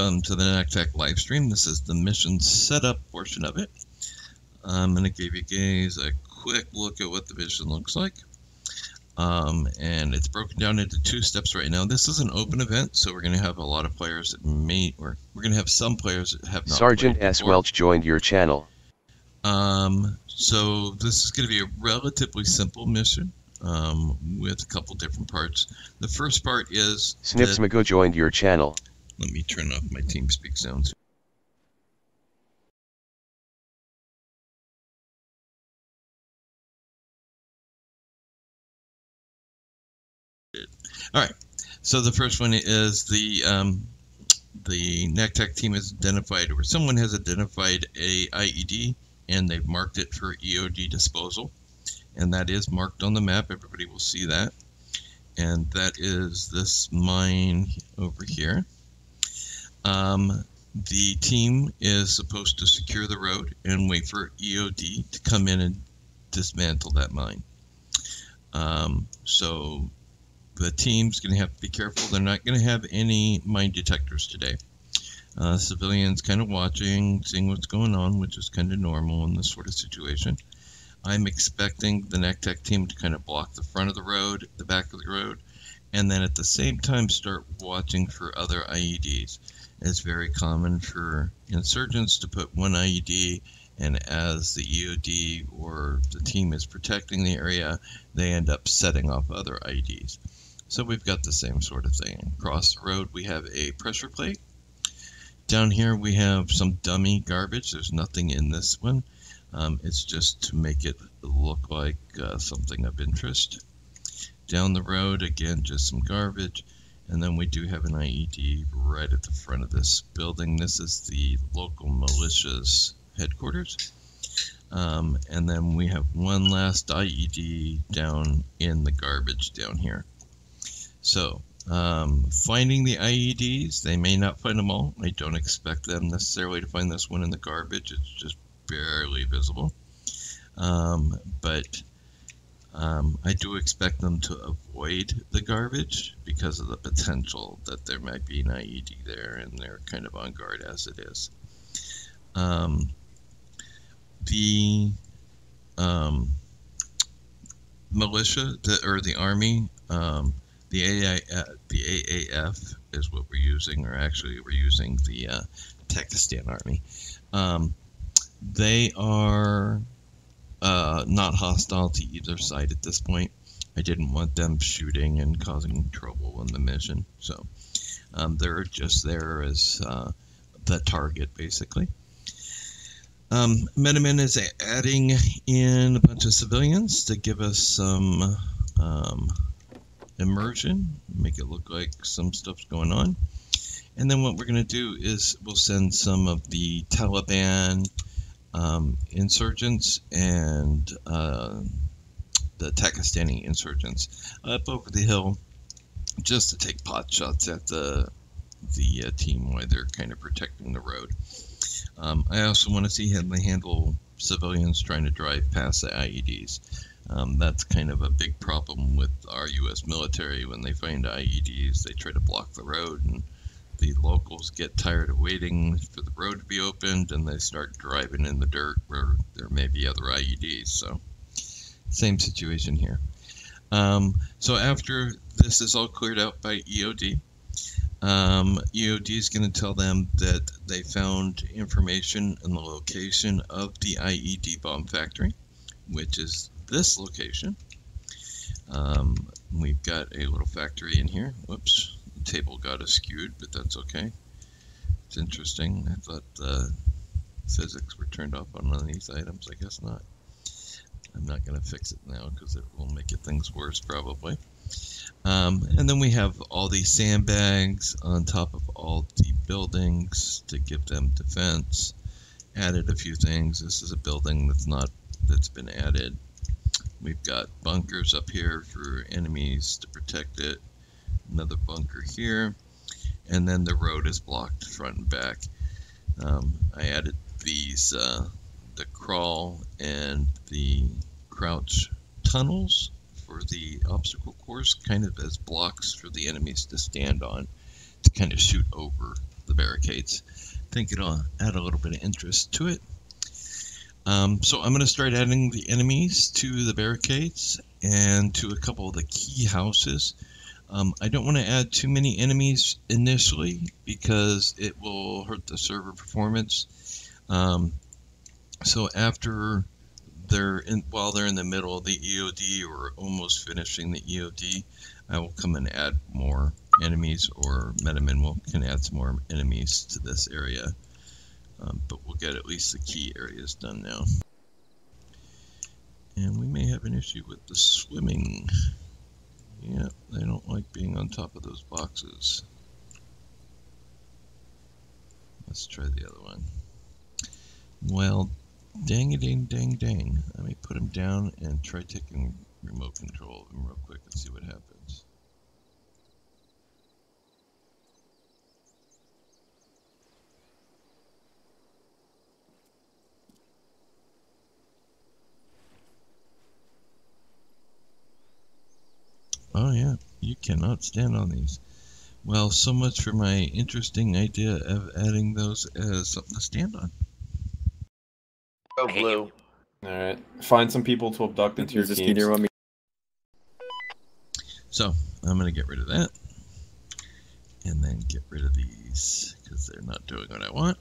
welcome to the NAK Tac live stream. This is the mission setup portion of it. I'm going to give you guys a quick look at what the mission looks like. And it's broken down into 2 steps right now. This is an open event, so we're going to have a lot of players that may, or we're going to have some players that have not Sergeant played S. before. Welch joined your channel. So this is going to be a relatively simple mission with a couple different parts. The first part is Snipsmago joined your channel. Let me turn off my TeamSpeak sounds. All right, so the first one is the NAK Tac team has identified, or someone has identified a IED, and they've marked it for EOD disposal, and that is marked on the map. Everybody will see that, and that is this mine over here. The team is supposed to secure the road and wait for EOD to come in and dismantle that mine. So the team's going to have to be careful. They're not going to have any mine detectors today. Civilians kind of watching, seeing what's going on, which is kind of normal in this sort of situation. I'm expecting the NAK Tac team to kind of block the front of the road, the back of the road, and then at the same time start watching for other IEDs. It's very common for insurgents to put one IED, and as the EOD or the team is protecting the area, they end up setting off other IEDs. So we've got the same sort of thing. Across the road we have a pressure plate. Down here we have some dummy garbage. There's nothing in this one. It's just to make it look like something of interest. Down the road, again, just some garbage. And then we do have an IED right at the front of this building. This is the local militia's headquarters. And then we have one last IED down in the garbage down here. So, finding the IEDs, they may not find them all. I don't expect them necessarily to find this one in the garbage. It's just barely visible. But I do expect them to avoid the garbage because of the potential that there might be an IED there, and they're kind of on guard as it is. The militia, or the army, the AAF is what we're using, or actually we're using the Takistan army. They are not hostile to either side at this point. I didn't want them shooting and causing trouble in the mission, so they're just there as the target, basically. Metamin is adding in a bunch of civilians to give us some immersion, make it look like some stuff's going on. And then what we're going to do is we'll send some of the Taliban insurgents and the Takistani insurgents up over the hill just to take pot shots at the team while they're kind of protecting the road. I also want to see how they handle civilians trying to drive past the IEDs. That's kind of a big problem with our U.S. military. When they find IEDs, they try to block the road, and the locals get tired of waiting for the road to be opened, and they start driving in the dirt where there may be other IEDs. So, same situation here. So after this is all cleared out by EOD, EOD is going to tell them that they found information on the location of the IED bomb factory, which is this location. We've got a little factory in here. Whoops, the table got askewed, but that's okay. It's interesting. I thought the physics were turned off on one of these items. I guess not. I'm not going to fix it now because it will make things worse probably. And then we have all these sandbags on top of all the buildings to give them defense. Added a few things. This is a building that's been added. We've got bunkers up here for enemies to protect it. Another bunker here. And then the road is blocked front and back. I added these, the crawl and the crouch tunnels for the obstacle course, kind of as blocks for the enemies to stand on to kind of shoot over the barricades. I think it'll add a little bit of interest to it. So I'm going to start adding the enemies to the barricades and to a couple of the key houses. I don't want to add too many enemies initially because it will hurt the server performance. So after while they're in the middle of the EOD or almost finishing the EOD, I will come and add more enemies, or MetaMin can add some more enemies to this area. But we'll get at least the key areas done now. And we may have an issue with the swimming. Yeah, they don't like being on top of those boxes. Let's try the other one. Well, dang, let me put him down and try taking remote control of him real quick and see what happens. Oh yeah, you cannot stand on these. Well, so much for my interesting idea of adding those as something to stand on. Go blue. Alright, find some people to abduct into your teams. So, I'm going to get rid of that. And then get rid of these, because they're not doing what I want.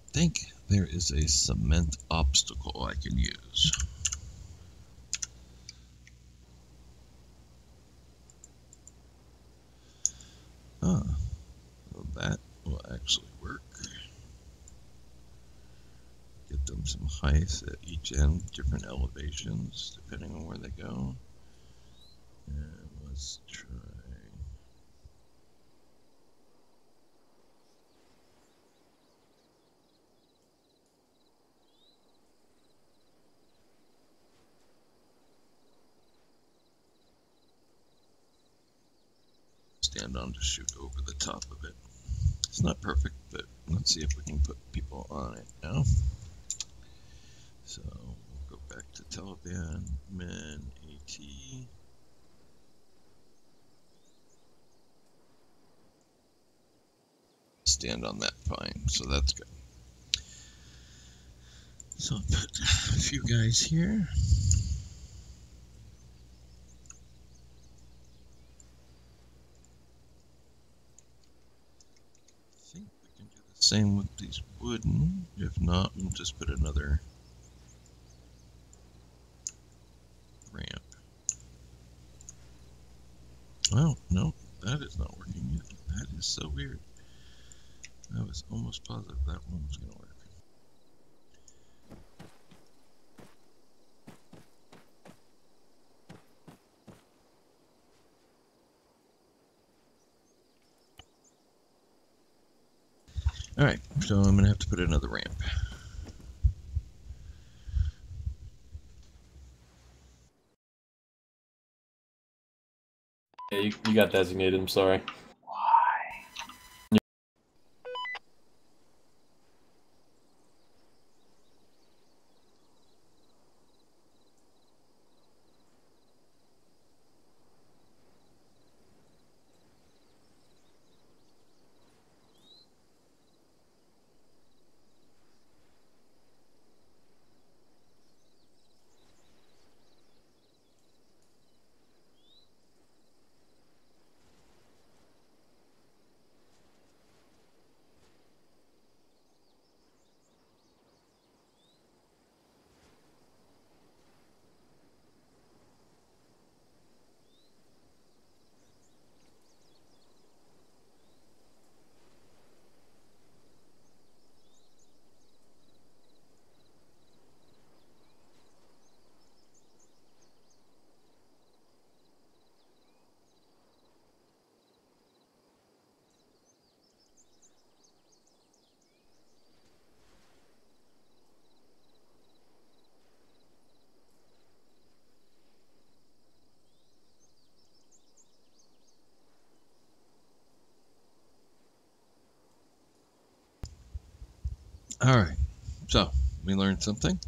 I think there is a cement obstacle I can use. Well, that will actually work. Get them some height at each end, different elevations, depending on where they go. And let's try. Stand on to shoot over the top of it. It's not perfect, but let's see if we can put people on it now. So we'll go back to Taliban, men, AT. Stand on that fine, so that's good. So I'll put a few guys here. I think we can do the same with these wooden. If not, we'll just put another ramp. Oh, no, that is not working either. That is so weird. I was almost positive that one was going to work. Alright, so I'm going to have to put another ramp. Yeah, you got designated, I'm sorry. Alright, So, we learned something.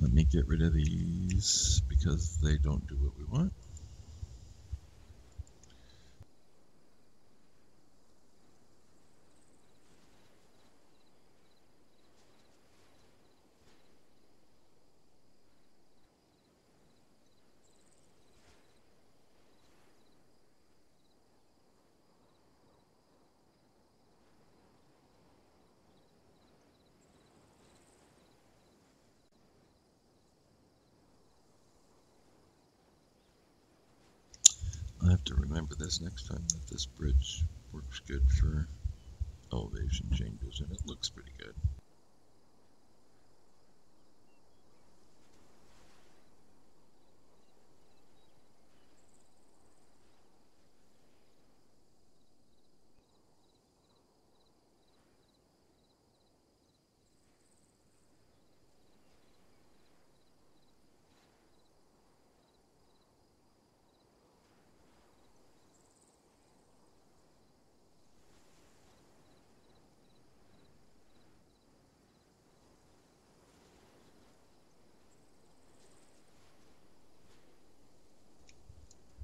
Let me get rid of these because they don't do what we want. I have to remember this next time, that this bridge works good for elevation changes, and it looks pretty good.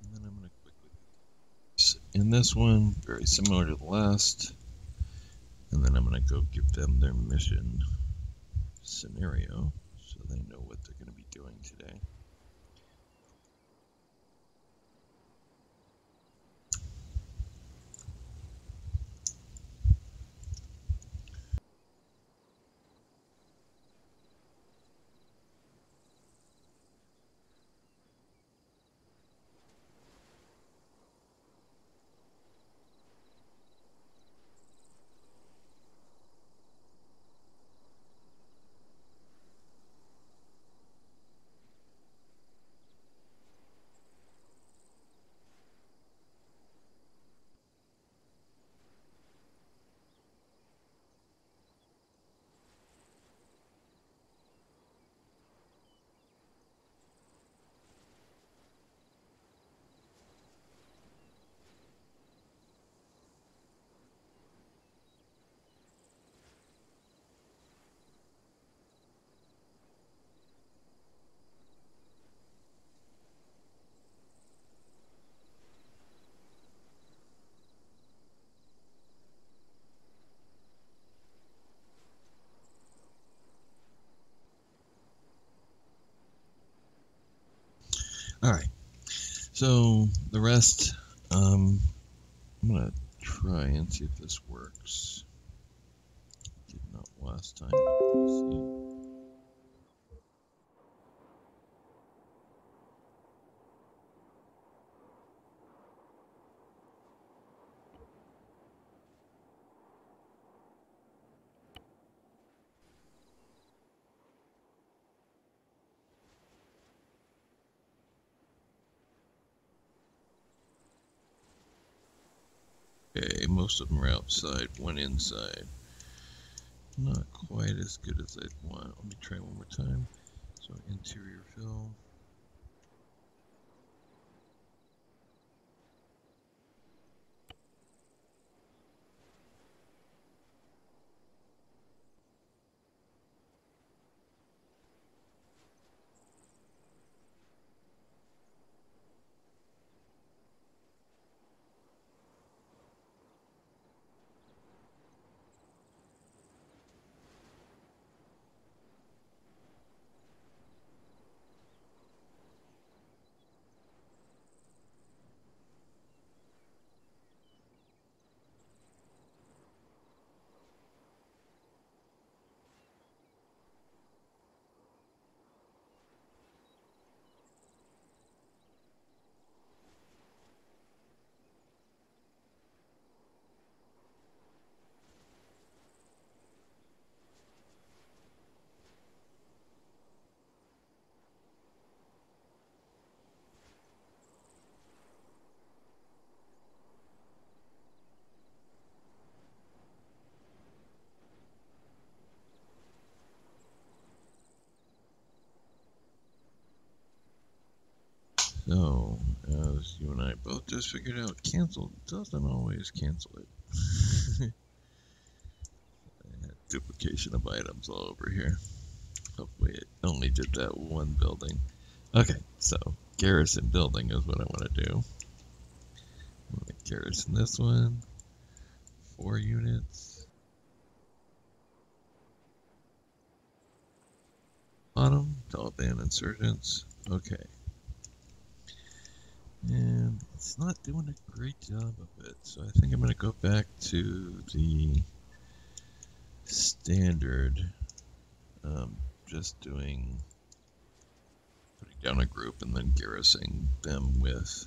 And then I'm going to quickly, in this one, very similar to the last, and then I'm going to go give them their mission scenario so they know what they're going to be doing today. All right, so the rest, I'm going to try and see if this works. Did not last time. Let's see. Okay, most of them are outside, one inside. Not quite as good as I'd want. Let me try one more time. So interior fill. So, as you and I both just figured out, cancel doesn't always cancel it. duplication of items all over here. Hopefully it only did that one building. Okay, so garrison building is what I want to do. I'm going to garrison this one. 4 units. Bottom, Taliban insurgents. Okay. And it's not doing a great job of it, so I think I'm going to go back to the standard, just putting down a group and then garrisoning them with,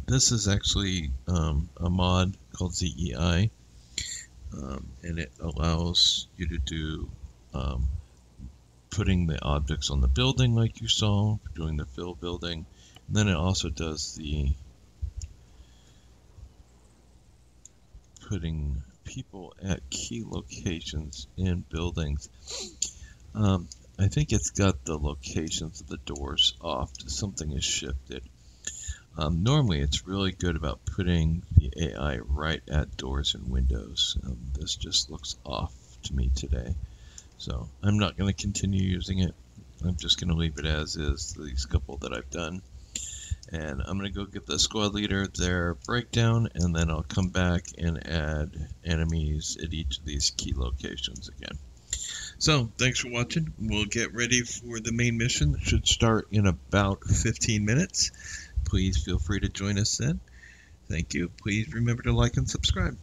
this is actually a mod called ZEI, and it allows you to do putting the objects on the building like you saw, doing the fill building, and then it also does the putting people at key locations in buildings. I think it's got the locations of the doors off. Something is shifted. Normally it's really good about putting the AI right at doors and windows. This just looks off to me today. So I'm not going to continue using it. I'm just going to leave it as is, these couple that I've done. And I'm going to go get the squad leader their breakdown, and then I'll come back and add enemies at each of these key locations again. So thanks for watching. We'll get ready for the main mission. It should start in about 15 minutes. Please feel free to join us then. Thank you. Please remember to like and subscribe.